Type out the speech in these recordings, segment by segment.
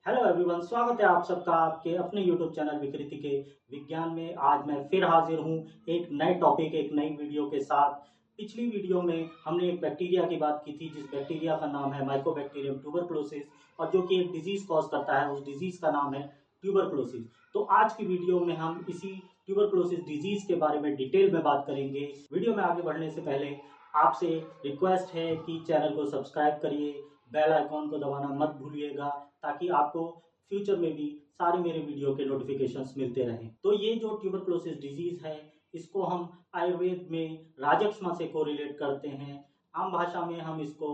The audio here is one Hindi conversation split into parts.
हेलो एवरीवन, स्वागत है आप सबका आपके अपने यूट्यूब चैनल विकृति के विज्ञान में। आज मैं फिर हाजिर हूँ एक नए टॉपिक, एक नई वीडियो के साथ। पिछली वीडियो में हमने एक बैक्टीरिया की बात की थी, जिस बैक्टीरिया का नाम है माइकोबैक्टीरियम ट्यूबरक्लोसिस, और जो कि एक डिजीज कॉज करता है। उस डिजीज का नाम है ट्यूबरक्लोसिस। तो आज की वीडियो में हम इसी ट्यूबरक्लोसिस डिजीज के बारे में डिटेल में बात करेंगे। वीडियो में आगे बढ़ने से पहले आपसे रिक्वेस्ट है कि चैनल को सब्सक्राइब करिए, बेल आइकॉन को दबाना मत भूलिएगा, ताकि आपको फ्यूचर में भी सारे मेरे वीडियो के नोटिफिकेशंस मिलते रहें। तो ये जो ट्यूबरक्लोसिस डिजीज है, इसको हम आयुर्वेद में राजक्षमा से कोरिलेट करते हैं। आम भाषा में हम इसको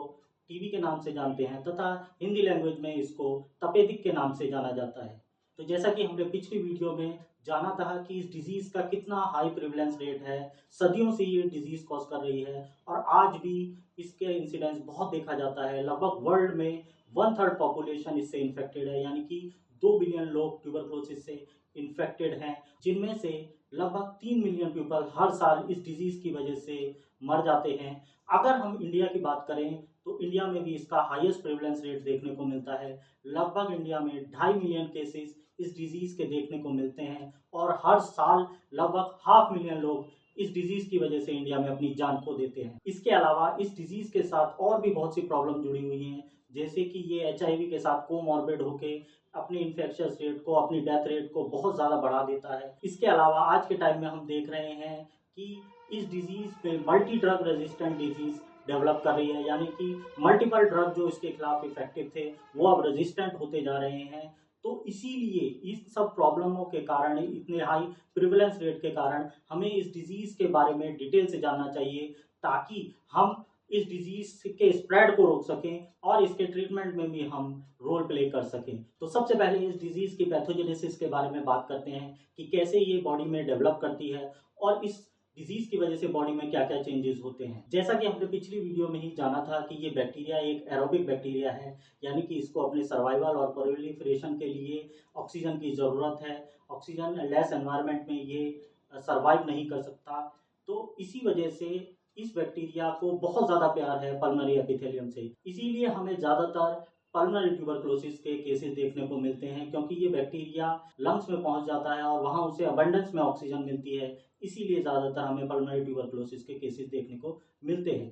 टीबी के नाम से जानते हैं, तथा हिंदी लैंग्वेज में इसको तपेदिक के नाम से जाना जाता है। तो जैसा कि हमने पिछली वीडियो में जाना था कि इस डिजीज का कितना हाई प्रिवलेंस रेट है, सदियों से ये डिजीज कॉज कर रही है और आज भी इसके इंसिडेंस बहुत देखा जाता है। लगभग वर्ल्ड में 1/3 पॉपुलेशन इससे इन्फेक्टेड है, यानी कि 2 बिलियन लोग ट्यूबरक्लोसिस से इन्फेक्टेड हैं, जिनमें से लगभग 3 मिलियन पीपल हर साल इस डिजीज की वजह से मर जाते हैं। अगर हम इंडिया की बात करें तो इंडिया में भी इसका हाईएस्ट प्रेवलेंस रेट देखने को मिलता है। लगभग इंडिया में 2.5 मिलियन केसेस इस डिजीज के देखने को मिलते हैं और हर साल लगभग 500,000 लोग इस डिजीज की वजह से इंडिया में अपनी जान खो देते हैं। इसके अलावा इस डिजीज के साथ और भी बहुत सी प्रॉब्लम जुड़ी हुई हैं, जैसे कि ये एचआईवी के साथ कोमॉर्बिड होके अपने इन्फेक्शियस रेट को, अपनी डेथ रेट को बहुत ज़्यादा बढ़ा देता है। इसके अलावा आज के टाइम में हम देख रहे हैं कि इस डिजीज पे multi drug resistant disease develop कर रही है, यानी कि मल्टीपल ड्रग जो इसके खिलाफ इफेक्टिव थे वो अब रेजिस्टेंट होते जा रहे हैं। तो इसीलिए इस सब प्रॉब्लमों के कारण, इतने हाई प्रिवलेंस रेट के कारण हमें इस डिजीज के बारे में डिटेल से जानना चाहिए, ताकि हम इस डिजीज के स्प्रेड को रोक सकें और इसके ट्रीटमेंट में भी हम रोल प्ले कर सकें। तो सबसे पहले इस डिजीज की पैथोजेनेसिस के बारे में बात करते हैं कि कैसे ये बॉडी में डेवलप करती है और इस डिजीज की वजह से बॉडी में क्या क्या चेंजेस होते हैं। जैसा कि हमने पिछली वीडियो में ही जाना था कि ये बैक्टीरिया एक एरोबिक बैक्टीरिया है, यानी कि इसको अपने सर्वाइवल और प्रोलिफरेशन के लिए ऑक्सीजन की ज़रूरत है। ऑक्सीजन लेस एनवायरनमेंट में ये सर्वाइव नहीं कर सकता। तो इसी वजह से इस बैक्टीरिया को बहुत ज़्यादा प्यार है पल्मोनरी एपिथेलियम से। इसीलिए हमें ज़्यादातर पल्मोनरी ट्यूबरक्लोसिस के केसेस देखने को मिलते हैं, क्योंकि ये बैक्टीरिया लंग्स में पहुंच जाता है और वहां उसे अबंडेंस में ऑक्सीजन मिलती है। इसीलिए ज़्यादातर हमें पल्मोनरी ट्यूबरक्लोसिस के केसेस देखने को मिलते हैं।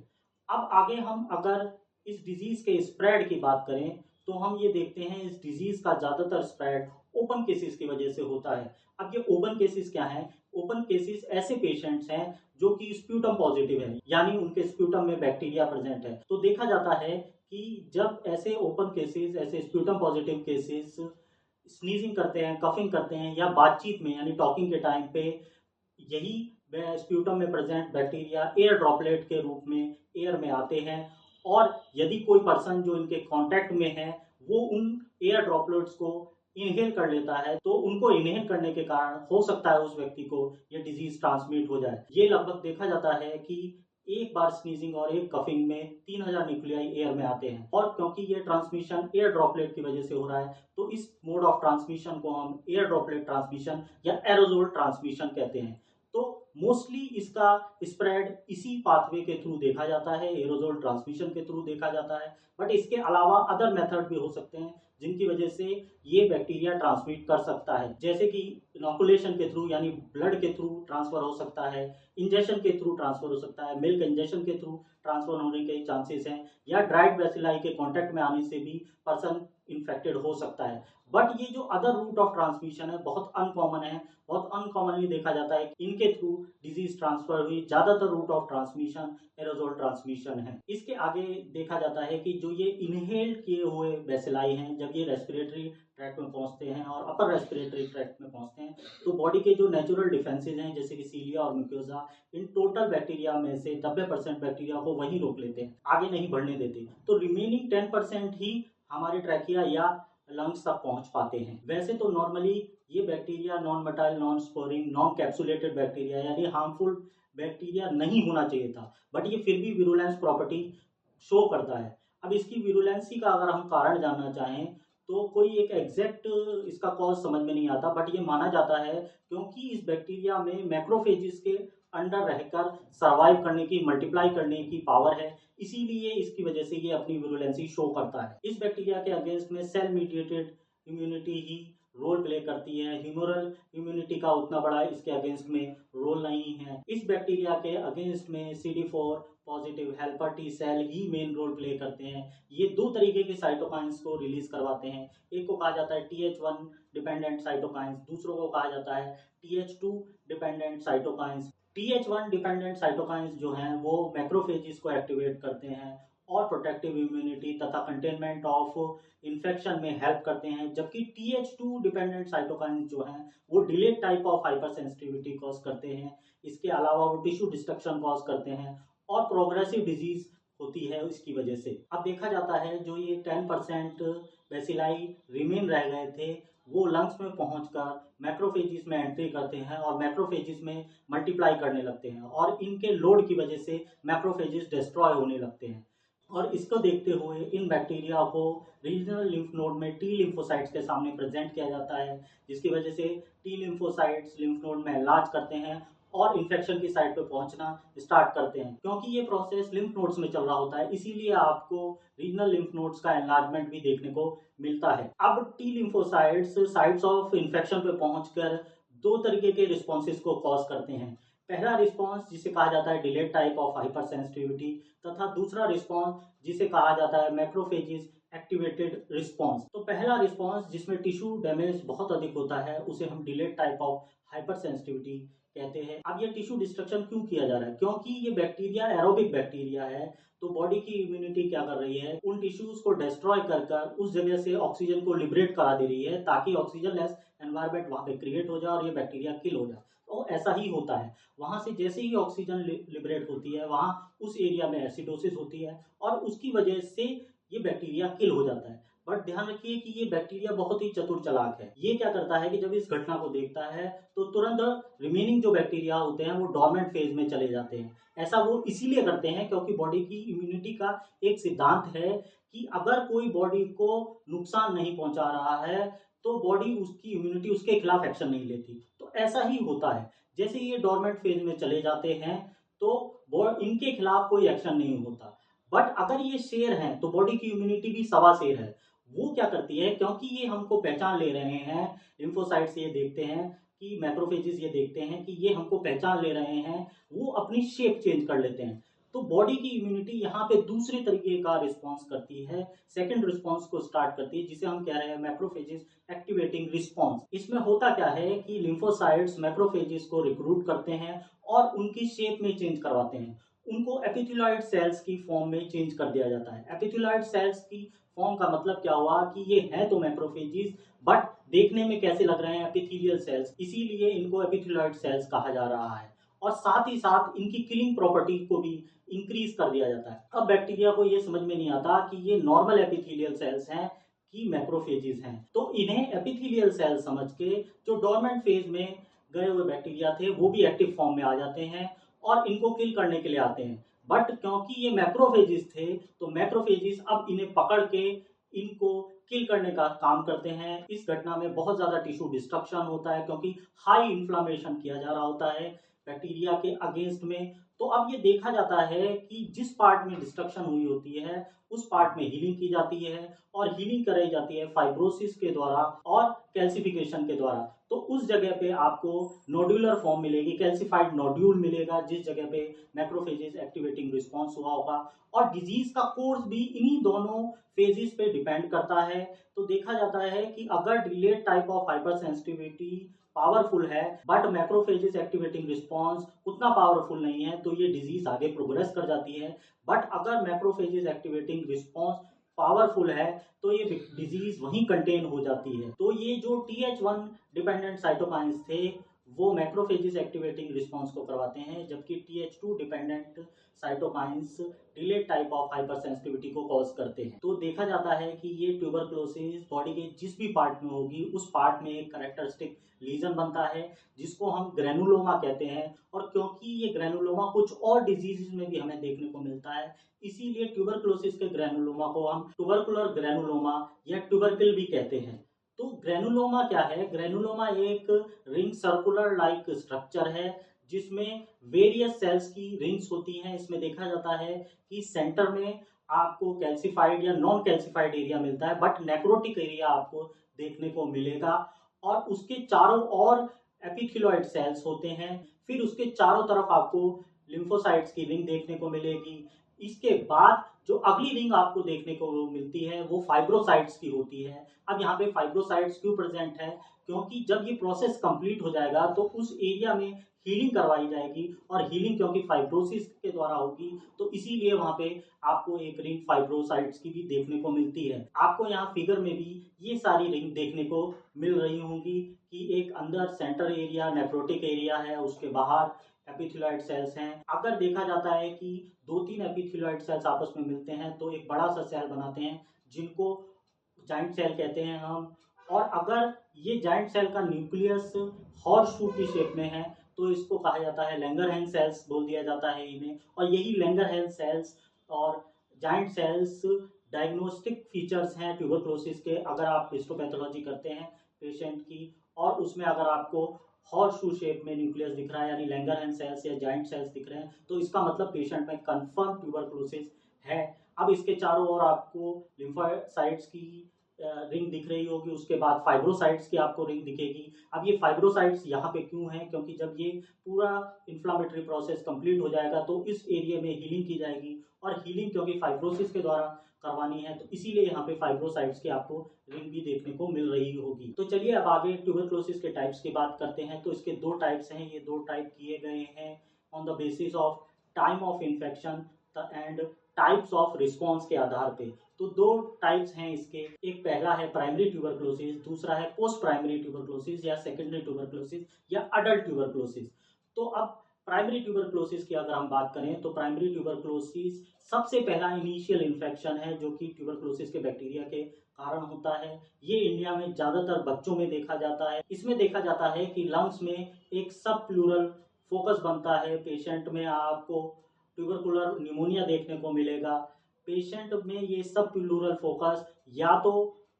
अब आगे हम अगर इस डिजीज़ के स्प्रेड की बात करें तो हम ये देखते हैं इस डिजीज़ का ज़्यादातर स्प्रेड ओपन केसेस की वजह से होता है। अब ये ओपन केसेस क्या हैं? ओपन केसेस ऐसे पेशेंट्स हैं जो कि स्प्यूटम पॉजिटिव है, यानी उनके स्प्यूटम में बैक्टीरिया प्रेजेंट है। तो देखा जाता है कि जब ऐसे ओपन केसेस, ऐसे स्प्यूटम पॉजिटिव केसेस स्नीजिंग करते हैं, कफिंग करते हैं, या बातचीत में यानी टॉकिंग के टाइम पे यही स्प्यूटम में प्रेजेंट बैक्टीरिया एयर ड्रॉपलेट के रूप में एयर में आते हैं, और यदि कोई पर्सन जो इनके कांटेक्ट में है वो उन एयर ड्रॉपलेट्स को इनहेल कर लेता है, तो उनको इनहेल करने के कारण हो सकता है उस व्यक्ति को ये डिजीज ट्रांसमिट हो जाए। ये लगभग देखा जाता है कि एक बार स्नीजिंग और एक कफिंग में 3000 न्यूक्लियाई एयर में आते हैं, और क्योंकि ये ट्रांसमिशन एयर ड्रॉपलेट की वजह से हो रहा है, तो इस मोड ऑफ ट्रांसमिशन को हम एयर ड्रॉपलेट ट्रांसमिशन या एरोजोल ट्रांसमिशन कहते हैं। तो मोस्टली इसका स्प्रेड इसी पाथवे के थ्रू देखा जाता है, एरोजोल ट्रांसमिशन के थ्रू देखा जाता है। बट इसके अलावा अदर मेथड भी हो सकते हैं जिनकी वजह से ये बैक्टीरिया ट्रांसमिट कर सकता है, जैसे कि इनोकुलेशन के थ्रू, यानी ब्लड के थ्रू ट्रांसफर हो सकता है, इंजेक्शन के थ्रू ट्रांसफर हो सकता है, मिल्क इंजेक्शन के थ्रू ट्रांसफर होने के चांसेस हैं, या ड्राइड बेसिलाई के कांटेक्ट में आने से भी पर्सन इन्फेक्टेड हो सकता है। बट ये जो अदर रूट ऑफ ट्रांसमिशन है बहुत अनकॉमन है, बहुत अनकॉमनली देखा जाता है कि इनके थ्रू डिजीज ट्रांसफर हुई। ज्यादातर route of transmission aerosol transmission है। इसके आगे देखा जाता है कि जो ये इनहेल्ड किए हुए बेसिलाई हैं, जब ये रेस्पिरेटरी ट्रैक्ट में पहुंचते हैं और अपर रेस्पिरेटरी ट्रैक्ट में पहुंचते हैं, तो बॉडी के जो नेचुरल डिफेंसेज हैं जैसे कि सीलिया और म्यूकोसा, इन टोटल बैक्टीरिया में से 90% बैक्टीरिया को वहीं रोक लेते हैं, आगे नहीं बढ़ने देते। तो रिमेनिंग 10% ही हमारे ट्रैकिया या लंग्स तक पहुंच पाते हैं। वैसे तो नॉर्मली ये bacteria non motile, non sporing, non capsulated bacteria यानी हार्मफुल बैक्टीरिया नहीं होना चाहिए था, बट ये फिर भी विरुलेंस प्रॉपर्टी शो करता है। अब इसकी विरुलेंसी का अगर हम कारण जानना चाहें तो कोई एक एग्जैक्ट इसका कॉज समझ में नहीं आता, बट ये माना जाता है क्योंकि इस बैक्टीरिया में मैक्रोफेजिस के अंडर रहकर सर्वाइव करने की, मल्टीप्लाई करने की पावर है, इसीलिए इसकी वजह से ये अपनी विरुलेंसी शो करता है। इस बैक्टीरिया के अगेंस्ट में सेल मीडिएटेड इम्यूनिटी ही रोल प्ले करती है। ह्यूमरल इम्यूनिटी का उतना बड़ा इसके अगेंस्ट में रोल नहीं है। इस बैक्टीरिया के अगेंस्ट में CD4 positive helper T cell ही मेन रोल प्ले करते हैं। ये दो तरीके के साइटोकाइंस को रिलीज करवाते हैं। एक को कहा जाता है TH1 डिपेंडेंट साइटोकाइंस, दूसरों को कहा जाता है TH2 dependent cytokines. TH1 dependent cytokines जो हैं वो मैक्रोफेजेस को एक्टिवेट करते हैं और प्रोटेक्टिव इम्यूनिटी तथा कंटेनमेंट ऑफ इन्फेक्शन में हेल्प करते हैं, जबकि TH2 डिपेंडेंट साइटोकाइंस जो हैं वो delayed type of hyper sensitivity cause करते हैं। इसके अलावा वो टिश्यू डिस्ट्रक्शन कॉज करते हैं और प्रोग्रेसिव डिजीज होती है इसकी वजह से। अब देखा जाता है जो ये 10% बेसिलाई रिमेन रह गए थे वो लंग्स में पहुंचकर मैक्रोफेजिस में एंट्री करते हैं और मैक्रोफेजिस में मल्टीप्लाई करने लगते हैं और इनके लोड की वजह से मैक्रोफेजिस डिस्ट्रॉय होने लगते हैं। और इसको देखते हुए इन बैक्टीरिया को रीजनल लिम्फ नोड में टी लिम्फोसाइट्स के सामने प्रेजेंट किया जाता है, जिसकी वजह से टी लिम्फोसाइट्स लिम्फ नोड में इलाज करते हैं और इन्फेक्शन की साइट पे पहुंचना स्टार्ट करते हैं। क्योंकि ये प्रोसेस लिम्फ नोड्स में चल रहा होता है, इसीलिए आपको रीजनल लिम्फ नोड्स का एनलार्जमेंट भी देखने को मिलता है। अब T lymphocytes sites of infection पे पहुंचकर दो तरीके के रिस्पॉन्सेज को कॉज करते हैं। पहला रिस्पॉन्स जिसे कहा जाता है delayed type of hyper sensitivity तथा दूसरा रिस्पॉन्स जिसे कहा जाता है मैक्रोफेजिस एक्टिवेटेड रिस्पॉन्स। तो पहला रिस्पॉन्स जिसमें टिश्यू डैमेज बहुत अधिक होता है उसे हम delayed type of hyper sensitivity कहते हैं। अब ये टिश्यू डिस्ट्रक्शन क्यों किया जा रहा है? क्योंकि ये बैक्टीरिया एरोबिक बैक्टीरिया है, तो बॉडी की इम्यूनिटी क्या कर रही है, उन टिश्यूज को डिस्ट्रॉय कर कर उस जगह से ऑक्सीजन को लिबरेट करा दे रही है ताकि ऑक्सीजन लेस एनवायरमेंट वहां पे क्रिएट हो जाए और ये बैक्टीरिया किल हो जाए। तो ऐसा ही होता है, वहां से जैसे ही ऑक्सीजन लिबरेट होती है वहां उस एरिया में एसिडोसिस होती है और उसकी वजह से ये बैक्टीरिया किल हो जाता है। बट ध्यान रखिए कि ये बैक्टीरिया बहुत ही चतुर चालाक है। ये क्या करता है कि जब इस घटना को देखता है तो तुरंत रिमेनिंग जो बैक्टीरिया होते हैं वो डोर्मेंट फेज में चले जाते हैं। ऐसा वो इसीलिए करते हैं क्योंकि बॉडी की इम्यूनिटी का एक सिद्धांत है कि अगर कोई बॉडी को नुकसान नहीं पहुंचा रहा है तो बॉडी उसकी इम्यूनिटी उसके खिलाफ एक्शन नहीं लेती। तो ऐसा ही होता है, जैसे ये डोर्मेंट फेज में चले जाते हैं तो इनके खिलाफ कोई एक्शन नहीं होता। बट अगर ये शेर हैं तो बॉडी की इम्यूनिटी भी सवा शेर है। वो क्या करती है, क्योंकि ये हमको पहचान ले रहे हैं, लिम्फोसाइट्स ये देखते हैं कि मैक्रोफेजेस ये देखते हैं कि ये हमको पहचान ले रहे हैं, वो अपनी शेप चेंज कर लेते हैं। तो बॉडी की इम्यूनिटी यहाँ पे दूसरे तरीके का रिस्पॉन्स करती है, सेकंड रिस्पॉन्स को स्टार्ट करती है, जिसे हम कह रहे हैं मैक्रोफेजेस एक्टिवेटिंग रिस्पॉन्स। इसमें होता क्या है कि लिम्फोसाइट्स मैक्रोफेजेस को रिक्रूट करते हैं और उनकी शेप में चेंज करवाते हैं। उनको एपिथेलियोइड सेल्स की फॉर्म में चेंज कर दिया जाता है। एपिथेलियोइड सेल्स की फॉर्म का मतलब क्या हुआ कि ये है तो मैक्रोफेजेस बट देखने में कैसे लग रहे हैं, एपिथेलियल सेल्स, इसीलिए इनको एपिथेलियोइड सेल्स कहा जा रहा है। और साथ ही साथ इनकी किलिंग प्रॉपर्टी को भी इंक्रीज कर दिया जाता है। अब बैक्टीरिया को ये समझ में नहीं आता कि ये नॉर्मल एपिथेलियल सेल्स हैं कि मैक्रोफेजेस हैं, तो इन्हें एपिथेलियल सेल्स समझ के जो डोर्मेंट फेज में गए हुए बैक्टीरिया थे वो भी एक्टिव फॉर्म में आ जाते हैं और इनको किल करने के लिए आते हैं। बट क्योंकि ये मैक्रोफेजेस थे तो मैक्रोफेजेस अब इन्हें पकड़ के इनको किल करने का काम करते हैं। इस घटना में बहुत ज्यादा टिश्यू डिस्ट्रक्शन होता है क्योंकि हाई इन्फ्लामेशन किया जा रहा होता है बैक्टीरिया के अगेंस्ट में। तो अब ये देखा जाता है कि जिस पार्ट में डिस्ट्रक्शन हुई होती है उस पार्ट में हीलिंग की जाती है और हीलिंग कराई जाती है फाइब्रोसिस के द्वारा और कैल्सिफिकेशन के द्वारा। तो उस जगह पे आपको नोड्यूलर फॉर्म मिलेगी, कैल्सिफाइड नोड्यूल मिलेगा जिस जगह पे मैक्रोफेजेस एक्टिवेटिंग रिस्पॉन्स हुआ होगा। और डिजीज का कोर्स भी इन्हीं दोनों फेजेस पे डिपेंड करता है। तो देखा जाता है कि अगर delayed type of hyper sensitivity powerful है बट मैक्रोफेजेस एक्टिवेटिंग रिस्पॉन्स उतना पावरफुल नहीं है तो ये डिजीज आगे प्रोग्रेस कर जाती है। बट अगर मैक्रोफेजेस एक्टिवेटिंग रिस्पॉन्स पावरफुल है तो ये डिजीज वहीं कंटेन हो जाती है। तो ये जो TH1 डिपेंडेंट साइटोकाइंस थे वो मैक्रोफेजेस एक्टिवेटिंग रिस्पॉन्स को करवाते हैं, जबकि TH2 dependent cytokines delayed type of hyper sensitivity को कॉज करते हैं। तो देखा जाता है कि ये ट्यूबरक्लोसिस बॉडी के जिस भी पार्ट में होगी उस पार्ट में एक कैरेक्टरिस्टिक लीजन बनता है जिसको हम ग्रेनुलोमा कहते हैं। और क्योंकि ये ग्रेनुलोमा कुछ और डिजीजेस में भी हमें देखने को मिलता है, इसीलिए ट्यूबरक्लोसिस के ग्रेनुलोमा को हम ट्यूबरकुलर ग्रेनुलोमा या ट्यूबरकिल भी कहते हैं। तो ग्रेनुलोमा क्या है? ग्रेनुलोमा एक रिंग सर्कुलर लाइक स्ट्रक्चर है जिसमें वेरियस सेल्स की रिंग्स होती हैं। इसमें देखा जाता है कि सेंटर में आपको कैल्सिफाइड या नॉन कैल्सिफाइड एरिया मिलता है, बट नेक्रोटिक एरिया आपको देखने को मिलेगा। और उसके चारों ओर एपिथेलियोइड सेल्स होते हैं। फिर उसके चारों तरफ आपको लिम्फोसाइट्स की रिंग देखने को मिलेगी। इसके बाद जो अगली रिंग आपको देखने को मिलती है वो फाइब्रोसाइट्स की होती है। अब यहाँ पे फाइब्रोसाइट्स क्यों प्रेजेंट है? क्योंकि जब ये प्रोसेस कंप्लीट हो जाएगा तो उस एरिया में हीलिंग करवाई जाएगी, और हीलिंग क्योंकि फाइब्रोसिस के द्वारा होगी तो इसीलिए वहां पे आपको एक रिंग फाइब्रोसाइट्स की भी देखने को मिलती है। आपको यहाँ फिगर में भी ये सारी रिंग देखने को मिल रही होंगी कि एक अंदर सेंटर एरिया नेक्रोटिक एरिया है, उसके बाहर एपिथेलियोइड सेल्स हैं। अगर देखा जाता है कि 2-3 एपिथेलियोइड सेल्स आपस में मिलते हैं तो एक बड़ा सा सेल बनाते हैं जिनको जाइंट सेल कहते हैं हम। और अगर ये जाइंट सेल का न्यूक्लियस हॉर्स शू की शेप में है तो इसको कहा जाता है लैंगरहैंस सेल्स बोल दिया जाता है इन्हें। और यही लैंगरहैंस सेल्स और जाइंट सेल्स डायग्नोस्टिक फीचर्स हैं ट्यूबरक्लोसिस के। अगर आप हिस्टोपैथोलॉजी करते हैं पेशेंट की और उसमें अगर आपको हॉर्स शू शेप में न्यूक्लियस दिख रहा है यानी लैंगरहैंस सेल्स या जाइंट सेल्स दिख रहे हैं तो इसका मतलब पेशेंट में कंफर्म ट्यूबरक्लोसिस है। अब इसके चारों ओर आपको लिम्फोसाइट्स की रिंग दिख रही होगी, उसके बाद फाइब्रोसाइट्स की आपको रिंग दिखेगी। अब ये फाइब्रोसाइट्स यहाँ पे क्यों हैं? क्योंकि जब ये पूरा इन्फ्लामेटरी प्रोसेस कंप्लीट हो जाएगा तो इस एरिया में हीलिंग की जाएगी, और हीलिंग क्योंकि फाइब्रोसिस के द्वारा करवानी है तो इसीलिए यहाँ पे फाइब्रोसाइट्स की आपको रिंग भी देखने को मिल रही होगी। तो चलिए अब आगे ट्यूबरक्लोसिस के टाइप्स की बात करते हैं। तो इसके 2 टाइप्स हैं, ये 2 टाइप किए गए हैं on the basis of time of infection and types of response के आधार पे। तो 2 टाइप्स हैं इसके, एक पहला है प्राइमरी ट्यूबरक्लोसिस, दूसरा है पोस्ट प्राइमरी ट्यूबरक्लोसिस या सेकेंडरी ट्यूबरक्लोसिस या अडल्ट ट्यूबरक्लोसिस। तो अब प्राइमरी ट्यूबरक्लोसिस की अगर हम बात करें तो प्राइमरी ट्यूबरक्लोसिस सबसे पहला इनिशियल इन्फेक्शन है जो कि ट्यूबरक्लोसिस के बैक्टीरिया के कारण होता है। ये इंडिया में ज्यादातर बच्चों में देखा जाता है। इसमें देखा जाता है कि लंग्स में एक सब प्लूरल फोकस बनता है। पेशेंट में आपको ट्यूबरकुलर निमोनिया देखने को मिलेगा। पेशेंट में ये सब प्लूरल फोकस या तो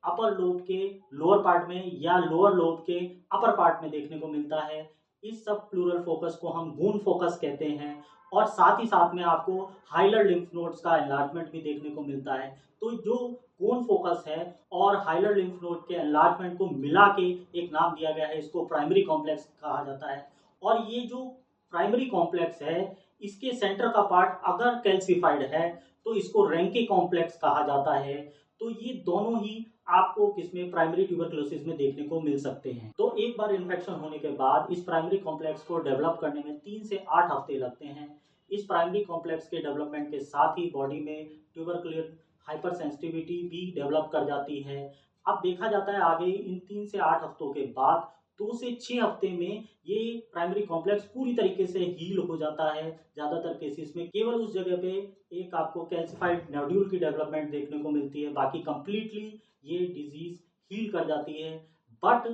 अपर लोब के लोअर पार्ट में या लोअर लोब के अपर पार्ट में देखने को मिलता है। इस सब प्लूरल फोकस को हम गून फोकस कहते हैं। और साथ ही साथ में आपको हाइलर लिम्फ नोड्स का एनलार्जमेंट भी देखने को मिलता है। तो जो कोन फोकस है और हाइलर लिम्फ नोड के एनलार्जमेंट को मिला के एक नाम दिया गया है, इसको प्राइमरी कॉम्प्लेक्स कहा जाता है। और ये जो प्राइमरी कॉम्प्लेक्स है इसके सेंटर का पार्ट अगर कैल्सिफाइड है तो इसको रैंके कॉम्प्लेक्स कहा जाता है। तो ये दोनों ही आपको किसमें प्राइमरी ट्यूबरक्लोसिस में देखने को मिल सकते हैं। तो एक बार इन्फेक्शन होने के बाद इस प्राइमरी कॉम्प्लेक्स को डेवलप करने में 3 से 8 हफ्ते लगते हैं। इस प्राइमरी कॉम्प्लेक्स के डेवलपमेंट के साथ ही बॉडी में ट्यूबरकुलर हाइपर सेंसिटिविटी भी डेवलप कर जाती है। अब देखा जाता है आगे इन 3 से 8 हफ्तों के बाद 2 से 6 हफ्ते में ये प्राइमरी कॉम्प्लेक्स पूरी तरीके से हील हो जाता है। ज्यादातर केसेस में केवल उस जगह पे एक आपको कैल्सिफाइड नोड्यूल की डेवलपमेंट देखने को मिलती है, बाकी कंप्लीटली ये डिजीज हील कर जाती है। बट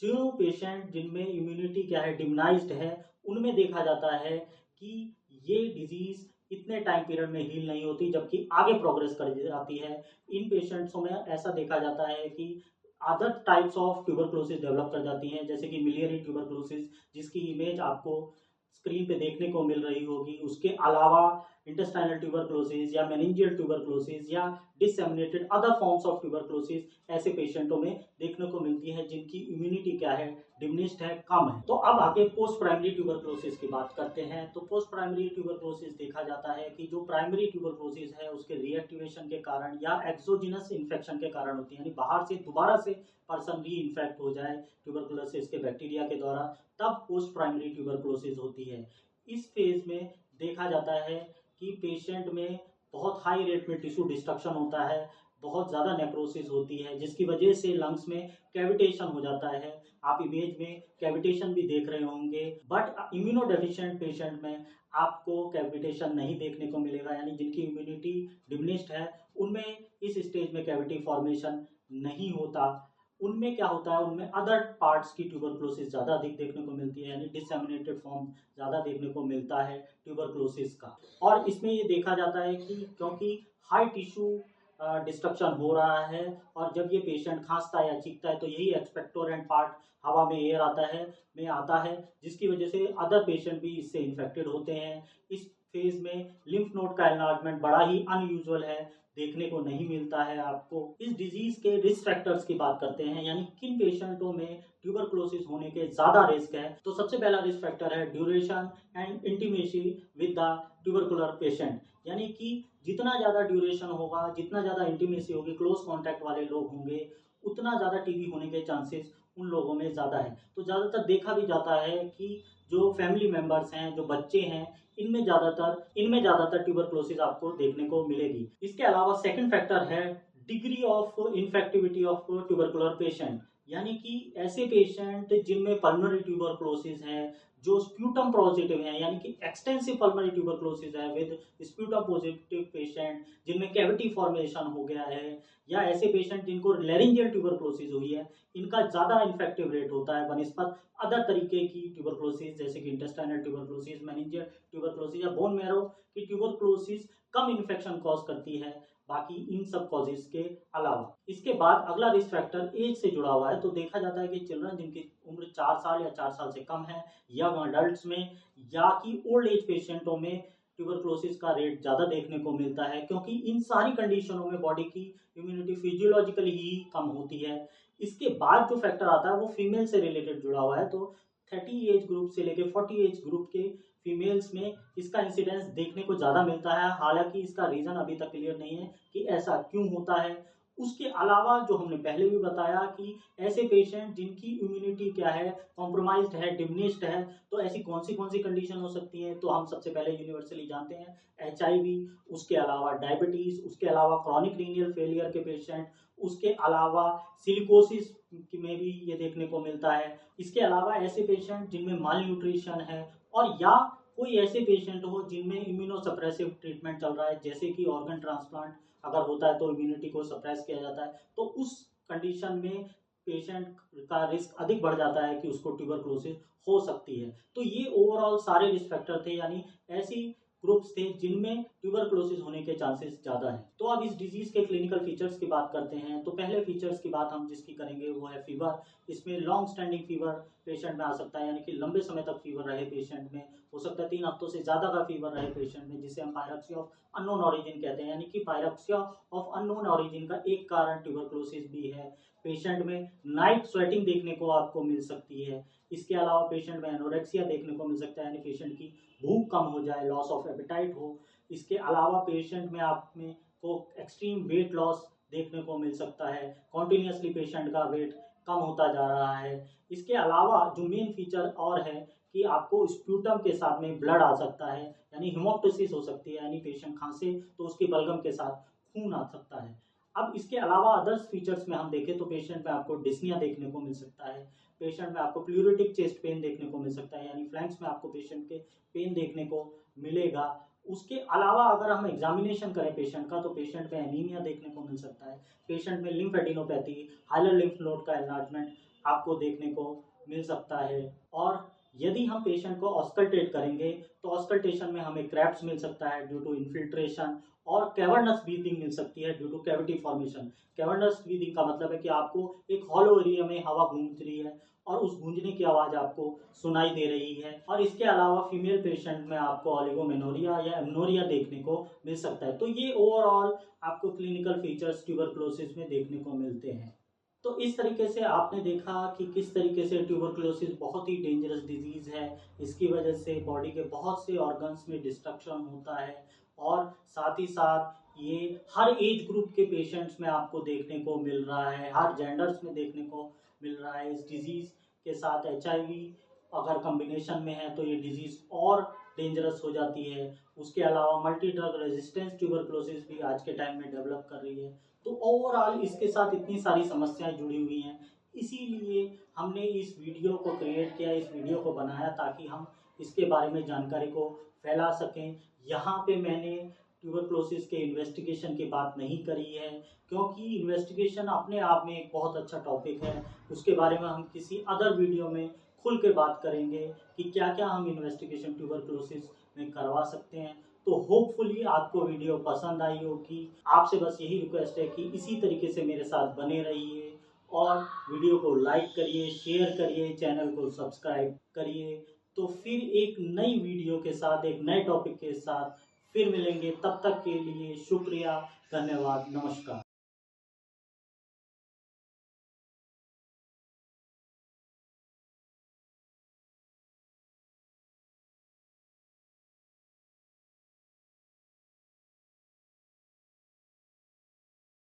जो पेशेंट जिनमें इम्यूनिटी क्या है डिमनाइज्ड है उनमें देखा जाता है कि ये डिजीज इतने टाइम पीरियड में हील नहीं होती जबकि आगे प्रोग्रेस कर जाती है। इन पेशेंट्सों में ऐसा देखा जाता है कि other types of tuberculosis develop कर जाती हैं, जैसे कि मिलियरी ट्यूबरक्लोसिस जिसकी इमेज आपको स्क्रीन पे देखने को मिल रही होगी। उसके अलावा इंटेस्टाइनल ट्यूबरक्लोसिस या मेनिंजियल ट्यूबरक्लोसिस या disseminated other forms of tuberculosis ऐसे पेशेंटों में देखने को मिलती है जिनकी इम्यूनिटी क्या है डिमिनिश्ड है, कम है। तो अब आगे पोस्ट प्राइमरी ट्यूबरक्लोसिस की बात करते हैं। तो पोस्ट प्राइमरी ट्यूबरक्लोसिस देखा जाता है कि जो प्राइमरी ट्यूबरक्लोसिस है उसके रीएक्टिवेशन के कारण या एक्सोजिनस इन्फेक्शन के कारण होती है, यानी बाहर से दोबारा से पर्सन री इन्फेक्ट हो जाए ट्यूबरकुलोसिस के बैक्टीरिया के द्वारा, तब पोस्ट प्राइमरी ट्यूबरकुलोसिस होती है। इस फेज में देखा जाता है कि पेशेंट में बहुत हाई रेट में टिश्यू डिस्ट्रक्शन होता है, बहुत ज़्यादा नेक्रोसिस होती है जिसकी वजह से लंग्स में कैविटेशन हो जाता है। आप इमेज में कैविटेशन भी देख रहे होंगे, बट इम्यूनोडेफिशिएंट पेशेंट में आपको कैविटेशन नहीं देखने को मिलेगा, यानी जिनकी इम्यूनिटी डिमिनिश्ड है उनमें इस स्टेज में कैविटी फॉर्मेशन नहीं होता। उनमें क्या होता है, उनमें अदर पार्ट्स की ट्यूबरक्लोसिस ज़्यादा अधिक देखने को मिलती है, यानी डिसेमिनेटेड फॉर्म ज़्यादा देखने को मिलता है ट्यूबरक्लोसिस का। और इसमें ये देखा जाता है कि क्योंकि हाई टिश्यू डिस्ट्रक्शन हो रहा है और जब ये पेशेंट खांसता है या चीखता है तो यही एक्सपेक्टोरेंट पार्ट हवा में एयर आता है जिसकी वजह से अदर पेशेंट भी इससे इन्फेक्टेड होते हैं। इस फेज में लिम्फ नोड का एनलार्जमेंट बड़ा ही अनयूजुअल है, देखने को नहीं मिलता है आपको। इस डिजीज के रिस्क फैक्टर्स की बात करते हैं, यानी किन पेशेंटों में ट्यूबरकुलोसिस होने के ज्यादा रिस्क है। तो सबसे पहला रिस्क फैक्टर है duration and intimacy with the tubercular patient, यानी कि जितना ज्यादा ड्यूरेशन होगा, जितना ज्यादा इंटीमेसी होगी, क्लोज कॉन्टैक्ट वाले लोग होंगे, उतना ज्यादा टीबी होने के चांसेस उन लोगों में ज्यादा है। तो ज्यादातर देखा भी जाता है कि जो फैमिली मेंबर्स हैं, जो बच्चे हैं, इनमें ज्यादातर ट्यूबरकुलोसिस आपको देखने को मिलेगी। इसके अलावा सेकंड फैक्टर है degree of infectivity of tubercular patient, यानी कि ऐसे पेशेंट जिनमें पल्मोनरी ट्यूबरकुलोसिस है, जो स्प्यूटम पॉजिटिव है, यानी कि एक्सटेंसिव पल्मोनरी ट्यूबरकुलोसिस है विद स्प्यूटम पॉजिटिव पेशेंट, जिनमें कैविटी फॉर्मेशन हो गया है, या ऐसे पेशेंट जिनको लैरिंजियल ट्यूबरकुलोसिस हुई है, इनका ज्यादा इन्फेक्टिव रेट होता है बनस्पत अदर तरीके की ट्यूबरकुलोसिस, जैसे कि इंटेस्टाइनल ट्यूबरकुलोसिस, मेनिंजियल ट्यूबरकुलोसिस या बोन मैरो की ट्यूबरकुलोसिस कम इन्फेक्शन कॉज करती है बाकी इन सब कॉजेज के अलावा। इसके बाद अगला रिस्क फैक्टर एज से जुड़ा हुआ है। तो देखा जाता है कि चिल्ड्रन जिनकी उम्र 4 साल या 4 साल से कम है, यंग अडल्ट में या कि ओल्ड एज पेशेंटों में ट्यूबरकुलोसिस का रेट ज्यादा देखने को मिलता है, क्योंकि इन सारी कंडीशनों में बॉडी की इम्यूनिटी फिजियोलॉजिकली ही कम होती है। इसके बाद जो फैक्टर आता है वो फीमेल से रिलेटेड जुड़ा हुआ है। तो 30 एज ग्रुप से लेकर 40 एज ग्रुप के फीमेल्स में इसका इंसिडेंस देखने को ज्यादा मिलता है, हालांकि इसका रीजन अभी तक क्लियर नहीं है कि ऐसा क्यों होता है। उसके अलावा जो हमने पहले भी बताया कि ऐसे पेशेंट जिनकी इम्यूनिटी क्या है, कॉम्प्रोमाइज्ड है, डिमिनिश्ड है, तो ऐसी कौन सी कंडीशन हो सकती है। तो हम सबसे पहले यूनिवर्सली जानते हैं HIV, उसके अलावा डायबिटीज, उसके अलावा क्रॉनिक रीनियल फेलियर के पेशेंट, उसके अलावा सिलिकोसिस में भी ये देखने को मिलता है। इसके अलावा ऐसे पेशेंट जिनमें माल न्यूट्रिशन है, और या कोई ऐसे पेशेंट हो जिनमें इम्यूनोसप्रेसिव ट्रीटमेंट चल रहा है, जैसे कि ऑर्गन ट्रांसप्लांट अगर होता है तो इम्यूनिटी को सप्रेस किया जाता है, तो उस कंडीशन में पेशेंट का रिस्क अधिक बढ़ जाता है कि उसको ट्यूबरकुलोसिस हो सकती है। तो ये ओवरऑल सारे रिस्क फैक्टर थे, यानी ऐसी ग्रुप्स थे जिनमें ट्यूबरकुलोसिस होने के चांसेस ज्यादा है। तो अब इस डिजीज के क्लिनिकल फीचर्स की बात करते हैं। तो पहले फीचर्स की बात हम जिसकी करेंगे वो है फीवर। इसमें लॉन्ग स्टैंडिंग फीवर पेशेंट में आ सकता है, यानी कि लंबे समय तक फीवर रहे पेशेंट में, हो सकता है 3 हफ्तों से ज्यादा का फीवर रहे पेशेंट में, जिसे हम पायरक्सिया ऑफ अननोन ऑरिजिन कहते हैं। यानी कि पायरक्सिया ऑफ अननोन ऑरिजिन का एक कारण ट्यूबरकुलोसिस भी है। पेशेंट में नाइट स्वेटिंग देखने को आपको मिल सकती है। इसके अलावा पेशेंट में एनोरेक्सिया देखने को मिल सकता है, यानी पेशेंट की भूख कम हो जाए, लॉस ऑफ एपेटाइट हो। इसके अलावा पेशेंट में आप में को एक्सट्रीम वेट लॉस देखने को मिल सकता है, कॉन्टिन्यूसली पेशेंट का वेट कम होता जा रहा है। इसके अलावा जो मेन फीचर और है कि आपको स्प्यूटम के साथ में ब्लड आ सकता है, यानी हिमोप्टोसिस हो सकती है, यानी पेशेंट खांसे तो उसके बलगम के साथ खून आ सकता है। अब इसके अलावा अदर्स फीचर्स में हम देखें तो पेशेंट में आपको डिस्निया देखने को मिल सकता है, पेशेंट में आपको प्लूरिटिक चेस्ट पेन देखने को मिल सकता है, यानी फ्लैंक्स में आपको पेशेंट के पेन देखने को मिलेगा। उसके अलावा अगर हम एग्जामिनेशन करें पेशेंट का, तो पेशेंट में एनीमिया देखने को मिल सकता है, पेशेंट में लिम्फेडिनोपैथी, हाइलर लिम्फ नोड का एनलार्जमेंट आपको देखने को मिल सकता है। और यदि हम पेशेंट को ऑस्कल्टेट करेंगे तो ऑस्कल्टेशन में हमें क्रैप्स मिल सकता है ड्यू टू इन्फिल्ट्रेशन, और कैवर्नस ब्रीथिंग मिल सकती है due two cavity formation. Cavernous breathing का मतलब है कि आपको एक हॉलो एरिया में हवा गूंज रही है और उस गूंजने की आवाज आपको सुनाई दे रही है। और इसके अलावा फीमेल पेशेंट में आपको ऑलिगोमेनोरिया या एमनोरिया देखने को मिल सकता है। तो ये ओवरऑल आपको क्लिनिकल फीचर्स ट्यूबरकुलोसिस में देखने को मिलते हैं। तो इस तरीके से आपने देखा कि किस तरीके से ट्यूबरकुलोसिस बहुत ही डेंजरस डिजीज है। इसकी वजह से बॉडी के बहुत से ऑर्गन्स में डिस्ट्रक्शन होता है, और साथ ही साथ ये हर एज ग्रुप के पेशेंट्स में आपको देखने को मिल रहा है, हर जेंडर्स में देखने को मिल रहा है। इस डिजीज के साथ HIV अगर कॉम्बिनेशन में है तो ये डिजीज और डेंजरस हो जाती है। उसके अलावा मल्टी ड्रग रेजिस्टेंस ट्यूबरकुलोसिस भी आज के टाइम में डेवलप कर रही है। तो ओवरऑल इसके साथ इतनी सारी समस्याएं जुड़ी हुई हैं, इसीलिए हमने इस वीडियो को क्रिएट किया, इस वीडियो को बनाया, ताकि हम इसके बारे में जानकारी को फैला सकें। यहाँ पे मैंने ट्यूबरकुलोसिस के इन्वेस्टिगेशन की बात नहीं करी है, क्योंकि इन्वेस्टिगेशन अपने आप में एक बहुत अच्छा टॉपिक है। उसके बारे में हम किसी अदर वीडियो में खुल के बात करेंगे कि क्या क्या हम इन्वेस्टिगेशन ट्यूबरकुलोसिस में करवा सकते हैं। तो होपफुली आपको वीडियो पसंद आई होगी। आपसे बस यही रिक्वेस्ट है कि इसी तरीके से मेरे साथ बने रहिए, और वीडियो को लाइक करिए, शेयर करिए, चैनल को सब्सक्राइब करिए। तो फिर एक नई वीडियो के साथ, एक नए टॉपिक के साथ फिर मिलेंगे। तब तक के लिए शुक्रिया, धन्यवाद, नमस्कार।